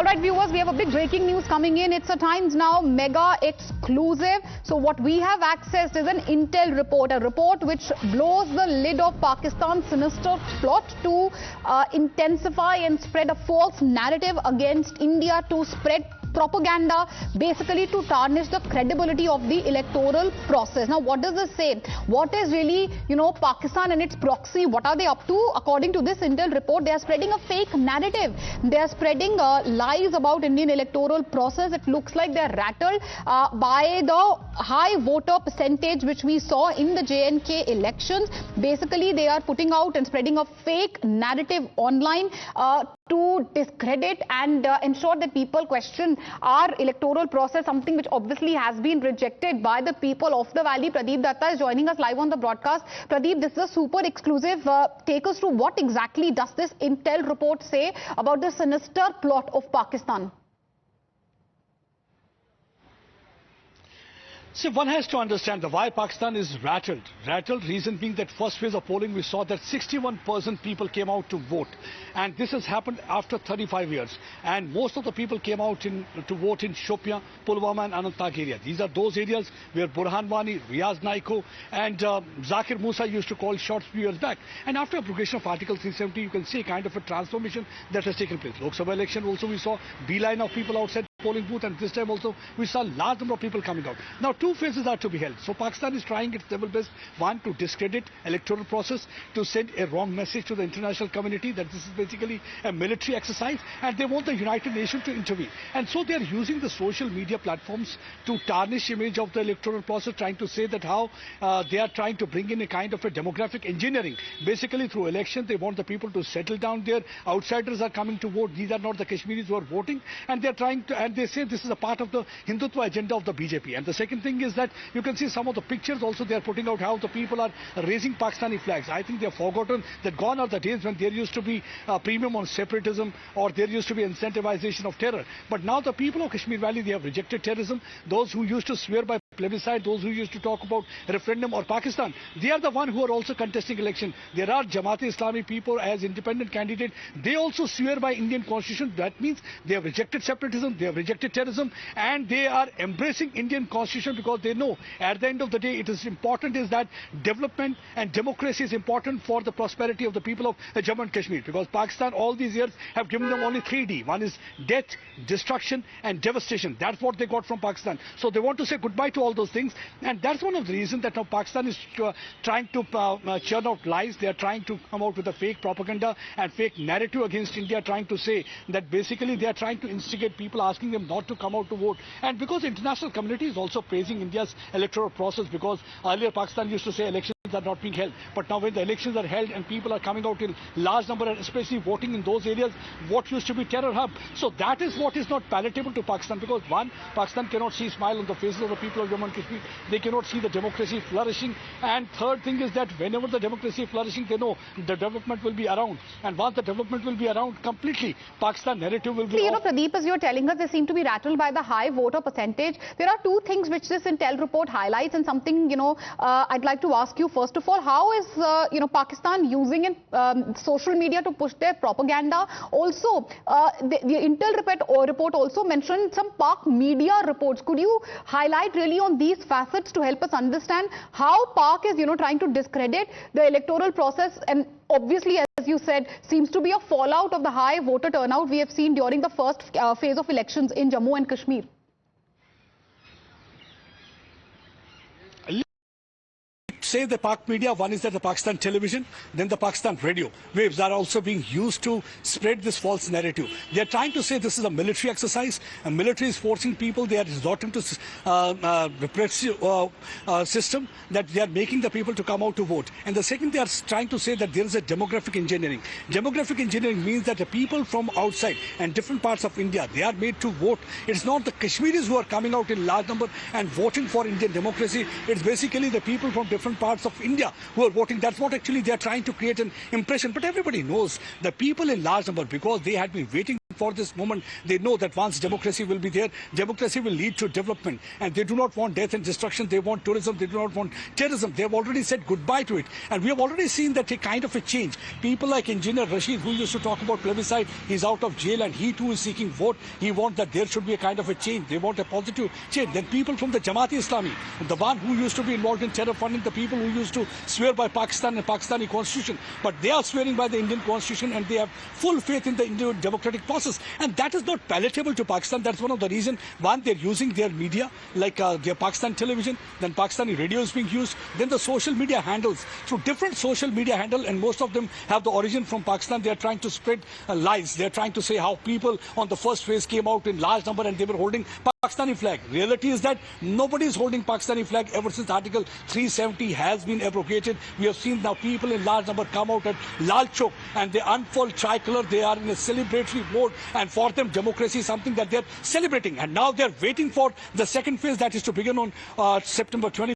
right, viewers, we have a big breaking news coming in. It's a Times Now mega exclusive. So what we have accessed is an intel report, a report which blows the lid of Pakistan's sinister plot to intensify and spread a false narrative against India, to spread propaganda, basically to tarnish the credibility of the electoral process. Now, what does this say? What is really, Pakistan and its proxy, what are they up to? According to this intel report, they are spreading a fake narrative. They are spreading lies about Indian electoral process. It looks like they are rattled by the high voter percentage which we saw in the J&K elections. Basically, they are putting out and spreading a fake narrative online to discredit and ensure that people question our electoral process, something which obviously has been rejected by the people of the valley. Pradeep Datta is joining us live on the broadcast. Pradeep, this is a super exclusive. Take us through what exactly does this intel report say about the sinister plot of Pakistan? See, one has to understand why Pakistan is rattled. Reason being that first phase of polling, we saw that 61% people came out to vote. And this has happened after 35 years. And most of the people came out to vote in Shopian, Pulwama and Anantnag area. These are those areas where Burhan Wani, Riaz Naiko and Zakir Musa used to call shots few years back. And after abrogation of Article 370, you can see kind of a transformation that has taken place. Lok Sabha election also we saw beeline of people outside polling booth, and this time also we saw a large number of people coming out. Now, two phases are to be held. So Pakistan is trying its level best, one, to discredit electoral process, to send a wrong message to the international community that this is basically a military exercise, and they want the United Nations to intervene. And so they are using the social media platforms to tarnish image of the electoral process, trying to say that how they are trying to bring in a kind of a demographic engineering. Basically, through election, they want the people to settle down there. Outsiders are coming to vote. These are not the Kashmiris who are voting, and they are trying to, and they say this is a part of the Hindutva agenda of the BJP. And the second thing is that you can see some of the pictures also they are putting out how the people are raising Pakistani flags. I think they have forgotten that gone are the days when there used to be a premium on separatism or there used to be incentivization of terror. But now the people of Kashmir Valley, they have rejected terrorism. Those who used to swear by plebiscite, those who used to talk about referendum or Pakistan, they are the one who are also contesting election. There are Jamaat-e-Islami people as independent candidate. They also swear by Indian constitution. That means they have rejected separatism, they have rejected terrorism, and they are embracing Indian constitution because they know at the end of the day it is important is that development and democracy is important for the prosperity of the people of Jammu and Kashmir, because Pakistan all these years have given them only 3D. One is death, destruction and devastation. That's what they got from Pakistan. So they want to say goodbye to all those things, and that's one of the reasons that now Pakistan is trying to churn out lies. They are trying to come out with a fake propaganda and fake narrative against India, trying to say that basically they are trying to instigate people, asking them not to come out to vote. And because the international community is also praising India's electoral process, because earlier Pakistan used to say elections are not being held, but now when the elections are held and people are coming out in large number, and especially voting in those areas what used to be terror hub, so that is what is not palatable to Pakistan, because one, Pakistan cannot see smile on the faces of the people of Jammu and Kashmir. They cannot see the democracy flourishing, and third thing is that whenever the democracy is flourishing, they know the development will be around, and once the development will be around completely, Pakistan narrative will be off. Pradeep, as you're telling us, they seem to be rattled by the high voter percentage. There are two things which this intel report highlights, and something I'd like to ask you. First of all, how is Pakistan using social media to push their propaganda? Also, the intel report also mentioned some Pak media reports. Could you highlight really on these facets to help us understand how Pak is trying to discredit the electoral process? And obviously, as you said, seems to be a fallout of the high voter turnout we have seen during the first phase of elections in Jammu and Kashmir. Say the Pak media, one is that the Pakistan television, then the Pakistan radio waves are also being used to spread this false narrative. They are trying to say this is a military exercise, and military is forcing people, they are resorting to repressive system, that they are making the people to come out to vote. And the second, they are trying to say that there is a demographic engineering. Demographic engineering means that the people from outside and different parts of India, they are made to vote. It's not the Kashmiris who are coming out in large number and voting for Indian democracy. It's basically the people from different parts of India who are voting. That's what actually they are trying to create an impression. But everybody knows the people in large number, because they had been waiting for this moment. They know that once democracy will be there, democracy will lead to development. And they do not want death and destruction. They want tourism. They do not want terrorism. They have already said goodbye to it. And we have already seen that a kind of a change. People like Engineer Rashid, who used to talk about plebiscite, he's out of jail and he too is seeking vote. He wants that there should be a kind of a change. They want a positive change. Then people from the Jamaat-e-Islami, the one who used to be involved in terror funding, the people who used to swear by Pakistan and Pakistani constitution, but they are swearing by the Indian constitution and they have full faith in the Indian democratic process. And that is not palatable to Pakistan. That's one of the reasons. One, they're using their media, like their Pakistan television, then Pakistani radio is being used, then the social media handles, through different social media handle, and most of them have the origin from Pakistan. They're trying to spread lies. They're trying to say how people on the first phase came out in large number and they were holding Pakistani flag. Reality is that nobody is holding Pakistani flag ever since Article 370 has been abrogated. We have seen now people in large number come out at Lal Chowk and they unfold tricolor. They are in a celebratory mode, and for them democracy is something that they're celebrating. And now they're waiting for the second phase that is to begin on September 20.